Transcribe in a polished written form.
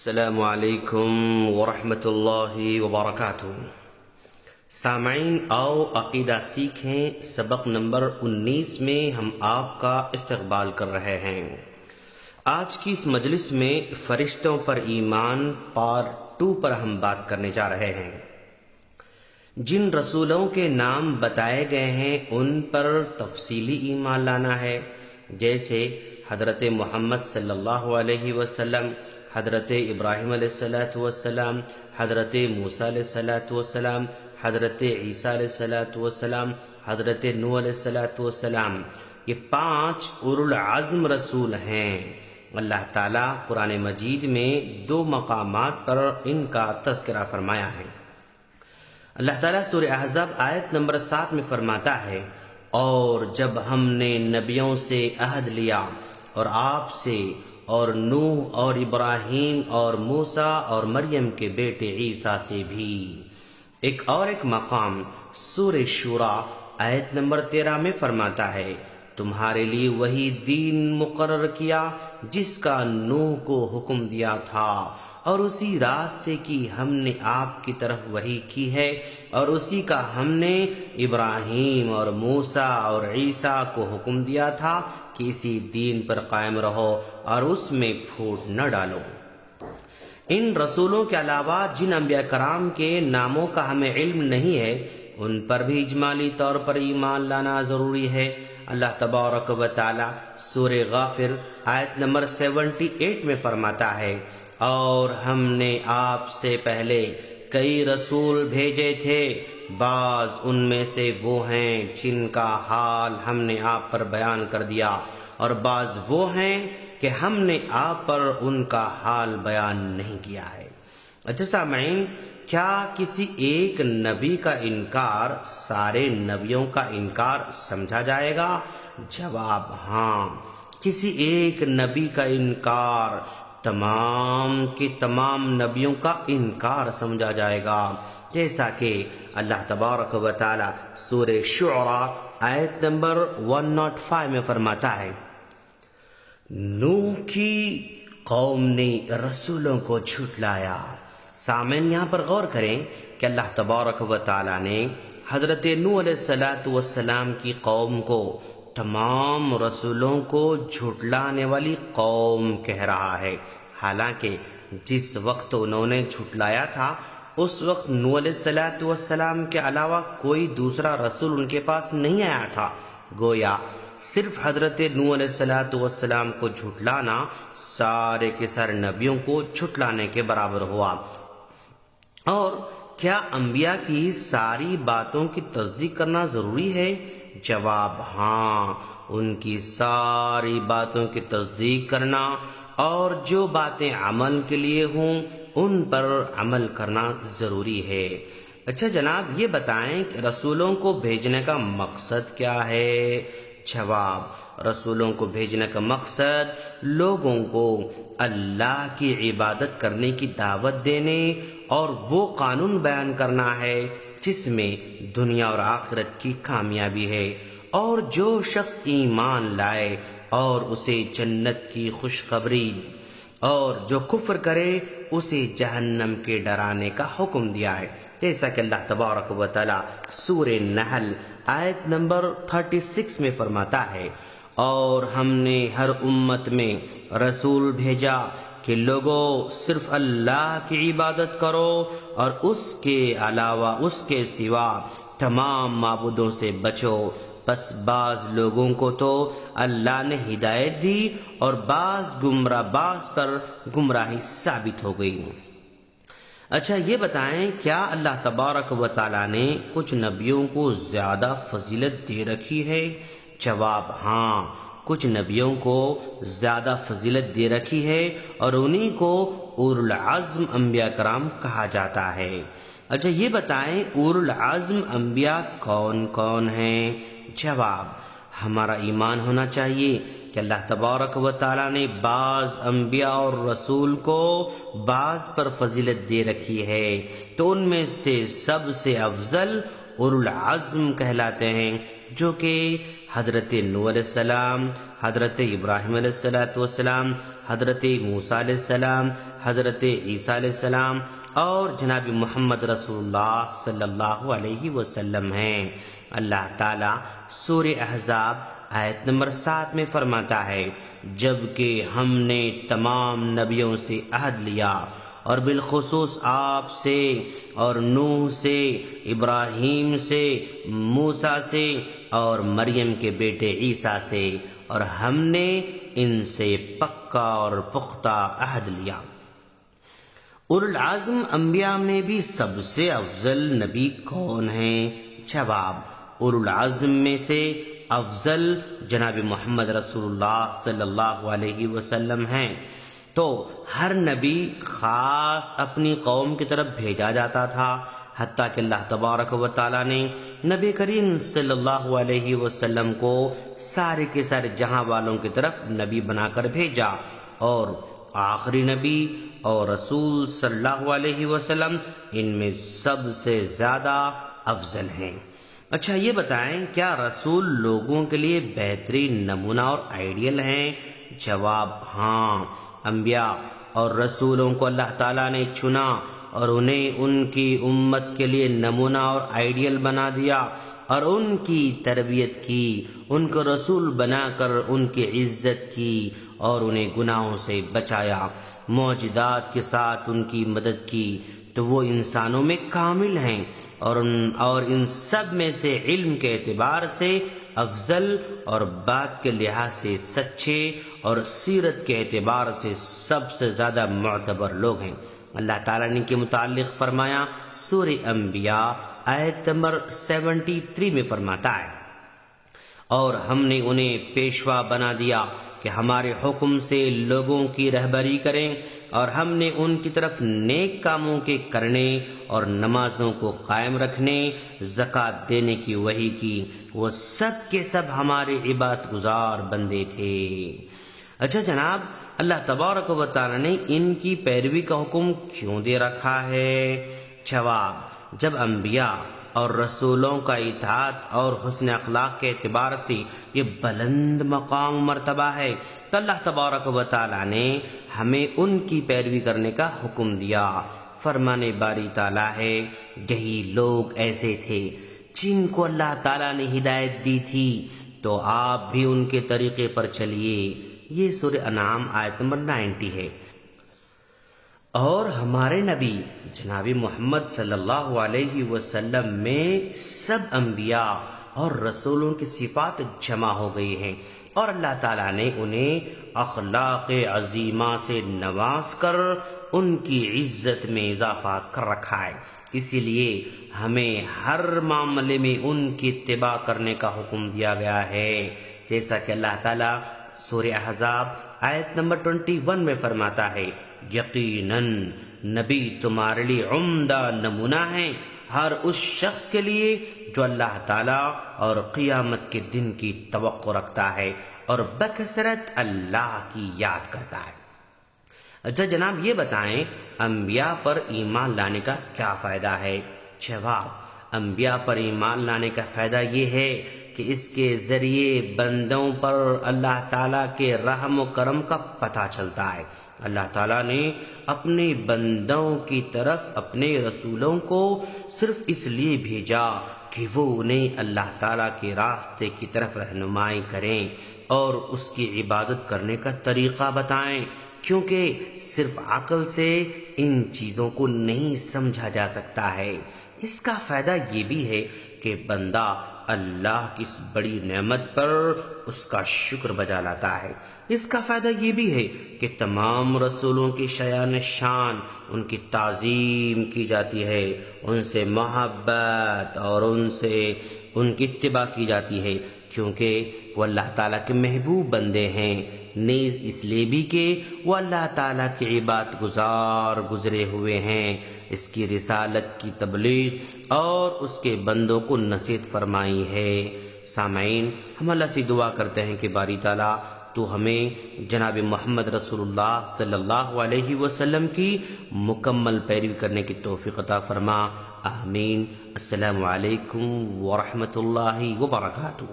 السلام علیکم ورحمۃ اللہ وبرکاتہ۔ سامعین، آؤ عقیدہ سیکھیں، سبق نمبر 19 میں ہم آپ کا استقبال کر رہے ہیں۔ آج کی اس مجلس میں فرشتوں پر ایمان پارٹ 2 پر ہم بات کرنے جا رہے ہیں۔ جن رسولوں کے نام بتائے گئے ہیں ان پر تفصیلی ایمان لانا ہے، جیسے حضرت محمد صلی اللہ علیہ وسلم، حضرت ابراہیم علیہ السلام، حضرت موسیٰ علیہ السلام، حضرت عیسیٰ علیہ السلام، حضرت نوح علیہ السلام۔ یہ 5 اولو العزم رسول ہیں۔ اللہ تعالیٰ قرآن مجید میں 2 مقامات پر ان کا تذکرہ فرمایا ہے۔ اللہ تعالیٰ سورہ احزاب آیت نمبر 7 میں فرماتا ہے، اور جب ہم نے نبیوں سے عہد لیا اور آپ سے اور نوح اور ابراہیم اور موسیٰ اور مریم کے بیٹے عیسیٰ سے بھی۔ ایک مقام سورہ شورى آیت نمبر 13 میں فرماتا ہے، تمہارے لیے وہی دین مقرر کیا جس کا نوح کو حکم دیا تھا، اور اسی راستے کی ہم نے آپ کی طرف وحی کی ہے، اور اسی کا ہم نے ابراہیم اور موسیٰ اور عیسیٰ کو حکم دیا تھا کہ اسی دین پر قائم رہو اور اس میں پھوٹ نہ ڈالو۔ ان رسولوں کے علاوہ جن انبیاء کرام کے ناموں کا ہمیں علم نہیں ہے، ان پر بھی اجمالی طور پر ایمان لانا ضروری ہے۔ اللہ تبارک و تعالی سورہ غافر آیت نمبر 78 میں فرماتا ہے، اور ہم نے آپ سے پہلے کئی رسول بھیجے تھے، بعض ان میں سے وہ ہیں جن کا حال ہم نے آپ پر بیان کر دیا، اور بعض وہ ہیں کہ ہم نے آپ پر ان کا حال بیان نہیں کیا ہے۔ اچھا سامعین، کیا کسی ایک نبی کا انکار سارے نبیوں کا انکار سمجھا جائے گا؟ جواب ہاں، کسی ایک نبی کا انکار تمام کے تمام نبیوں کا انکار سمجھا جائے گا، جیسا کہ اللہ تبارک و تعالی سورہ شعراء آیت نمبر 105 میں فرماتا ہے، نوح کی قوم نے رسولوں کو جھٹلایا۔ سامعین، یہاں پر غور کریں کہ اللہ تبارک و تعالی نے حضرت نوح علیہ السلام کی قوم کو تمام رسولوں کو جھٹلانے والی قوم کہہ رہا ہے، حالانکہ جس وقت انہوں نے جھٹلایا تھا اس وقت نوح علیہ السلام کے علاوہ کوئی دوسرا رسول ان کے پاس نہیں آیا تھا۔ گویا صرف حضرت نوح علیہ السلام کو جھٹلانا سارے کے سارے نبیوں کو جھٹلانے کے برابر ہوا۔ اور کیا انبیاء کی ساری باتوں کی تصدیق کرنا ضروری ہے؟ جواب ہاں، ان کی ساری باتوں کی تصدیق کرنا اور جو باتیں عمل کے لیے ہوں ان پر عمل کرنا ضروری ہے۔ اچھا جناب، یہ بتائیں کہ رسولوں کو بھیجنے کا مقصد کیا ہے؟ جواب، رسولوں کو بھیجنے کا مقصد لوگوں کو اللہ کی عبادت کرنے کی دعوت دینے اور وہ قانون بیان کرنا ہے جس میں دنیا اور آخرت کی کامیابی ہے، اور جو شخص ایمان لائے اور اسے جنت کی خوشخبری، اور جو کفر کرے اسے جہنم کے ڈرانے کا حکم دیا ہے، جیسا کہ اللہ تبارک و تعالی سورہ نحل آیت نمبر 36 میں فرماتا ہے، اور ہم نے ہر امت میں رسول بھیجا کہ لوگوں صرف اللہ کی عبادت کرو اور اس کے علاوہ اس کے سوا تمام معبودوں سے بچو، بس بعض لوگوں کو تو اللہ نے ہدایت دی اور بعض پر گمراہی ثابت ہو گئی۔ اچھا یہ بتائیں، کیا اللہ تبارک و تعالی نے کچھ نبیوں کو زیادہ فضیلت دے رکھی ہے؟ جواب ہاں، کچھ نبیوں کو زیادہ فضیلت دے رکھی ہے، اور انہی کو اولو العزم انبیاء کرام کہا جاتا ہے۔ اچھا یہ بتائیں، اولو العزم انبیاء کون کون ہیں؟ جواب، ہمارا ایمان ہونا چاہیے کہ اللہ تبارک و تعالی نے بعض انبیاء اور رسول کو بعض پر فضیلت دے رکھی ہے، تو ان میں سے سب سے افضل اولو العزم کہلاتے ہیں، جو کہ حضرت نوح علیہ السلام، حضرت ابراہیم علیہ السلام، حضرت موسیٰ علیہ السلام، حضرت عیسیٰ علیہ السلام اور جناب محمد رسول اللہ صلی اللہ علیہ وسلم ہیں۔ اللہ تعالیٰ سورہ احزاب آیت نمبر 7 میں فرماتا ہے، جبکہ ہم نے تمام نبیوں سے عہد لیا اور بالخصوص آپ سے اور نوح سے، ابراہیم سے، موسیٰ سے اور مریم کے بیٹے عیسیٰ سے، اور ہم نے ان سے پکا اور پختہ عہد لیا۔ اولو العزم انبیاء میں بھی سب سے افضل نبی کون ہیں؟ جواب، اولو العزم میں سے افضل جناب محمد رسول اللہ صلی اللہ علیہ وسلم ہیں۔ تو ہر نبی خاص اپنی قوم کی طرف بھیجا جاتا تھا، حتیٰ کہ اللہ تبارک و تعالیٰ نے نبی کریم صلی اللہ علیہ وسلم کو سارے کے سارے جہاں والوں کی طرف نبی بنا کر بھیجا، اور آخری نبی اور رسول صلی اللہ علیہ وسلم ان میں سب سے زیادہ افضل ہیں۔ اچھا یہ بتائیں، کیا رسول لوگوں کے لیے بہترین نمونہ اور آئیڈیل ہیں؟ جواب، ہاں۔ انبیاء اور رسولوں کو اللہ تعالیٰ نے چنا اور انہیں ان کی امت کے لیے نمونہ اور آئیڈیل بنا دیا، اور ان کی تربیت کی، ان کو رسول بنا کر ان کی عزت کی اور انہیں گناہوں سے بچایا، معجزات کے ساتھ ان کی مدد کی، تو وہ انسانوں میں کامل ہیں، اور ان سب میں سے علم کے اعتبار سے افضل اور بات کے لحاظ سے سچے اور سیرت کے اعتبار سے سب سے زیادہ معتبر لوگ ہیں۔ اللہ تعالیٰ نے کے متعلق فرمایا، سورہ انبیاء آیت نمبر 73 میں فرماتا ہے، اور ہم نے انہیں پیشوا بنا دیا کہ ہمارے حکم سے لوگوں کی رہبری کریں، اور ہم نے ان کی طرف نیک کاموں کے کرنے اور نمازوں کو قائم رکھنے، زکوٰۃ دینے کی وحی کی۔ وہ سب کے سب ہمارے عبادت گزار بندے تھے۔ اچھا جناب، اللہ تبارک و تعالیٰ نے ان کی پیروی کا حکم کیوں دے رکھا ہے؟ جواب، جب انبیاء اور رسولوں کا اطاعت اور حسن اخلاق کے اعتبار سے یہ بلند مقام مرتبہ ہے، تو اللہ تبارک و تعالیٰ نے ہمیں ان کی پیروی کرنے کا حکم دیا۔ فرمان باری تعالیٰ ہے، یہی لوگ ایسے تھے جن کو اللہ تعالیٰ نے ہدایت دی تھی، تو آپ بھی ان کے طریقے پر چلیے۔ یہ سورہ انعام آیت نمبر 90 ہے۔ اور ہمارے نبی جناب محمد صلی اللہ علیہ وسلم میں سب انبیاء اور رسولوں کی صفات جمع ہو گئی ہیں، اور اللہ تعالیٰ نے انہیں اخلاق عظیمہ سے نواز کر ان کی عزت میں اضافہ کر رکھا ہے۔ اسی لیے ہمیں ہر معاملے میں ان کی اتباع کرنے کا حکم دیا گیا ہے، جیسا کہ اللہ تعالیٰ سورہ احزاب آیت نمبر 21 میں فرماتا ہے، یقیناً نبی تمہارے لیے عمدہ نمونہ ہیں ہر اس شخص کے لیے جو اللہ تعالیٰ اور قیامت کے دن کی توقع رکھتا ہے اور بکثرت اللہ کی یاد کرتا ہے۔ اچھا جناب یہ بتائیں، انبیاء پر ایمان لانے کا کیا فائدہ ہے؟ جواب، انبیاء پر ایمان لانے کا فائدہ یہ ہے کہ اس کے ذریعے بندوں پر اللہ تعالیٰ کے رحم و کرم کا پتہ چلتا ہے۔ اللہ تعالیٰ نے اپنے بندوں کی طرف اپنے رسولوں کو صرف اس لیے بھیجا کہ وہ انہیں اللہ تعالیٰ کے راستے کی طرف رہنمائی کریں اور اس کی عبادت کرنے کا طریقہ بتائیں، کیونکہ صرف عقل سے ان چیزوں کو نہیں سمجھا جا سکتا ہے۔ اس کا فائدہ یہ بھی ہے کہ بندہ اللہ کی اس بڑی نعمت پر اس کا شکر بجا لاتا ہے۔ اس کا فائدہ یہ بھی ہے کہ تمام رسولوں کی شایان شان، ان کی تعظیم کی جاتی ہے، ان سے محبت اور ان کی اتباع کی جاتی ہے، کیونکہ وہ اللہ تعالیٰ کے محبوب بندے ہیں، نیز اس لیے بھی کہ وہ اللہ تعالیٰ کی عبادت گزار گزرے ہوئے ہیں، اس کی رسالت کی تبلیغ اور اس کے بندوں کو نصیحت فرمائی ہے۔ سامعین، ہم اللہ سے دعا کرتے ہیں کہ باری تعالیٰ تو ہمیں جناب محمد رسول اللہ صلی اللہ علیہ وسلم کی مکمل پیروی کرنے کی توفیق عطا فرما۔ آمین۔ السلام علیکم ورحمۃ اللہ وبرکاتہ۔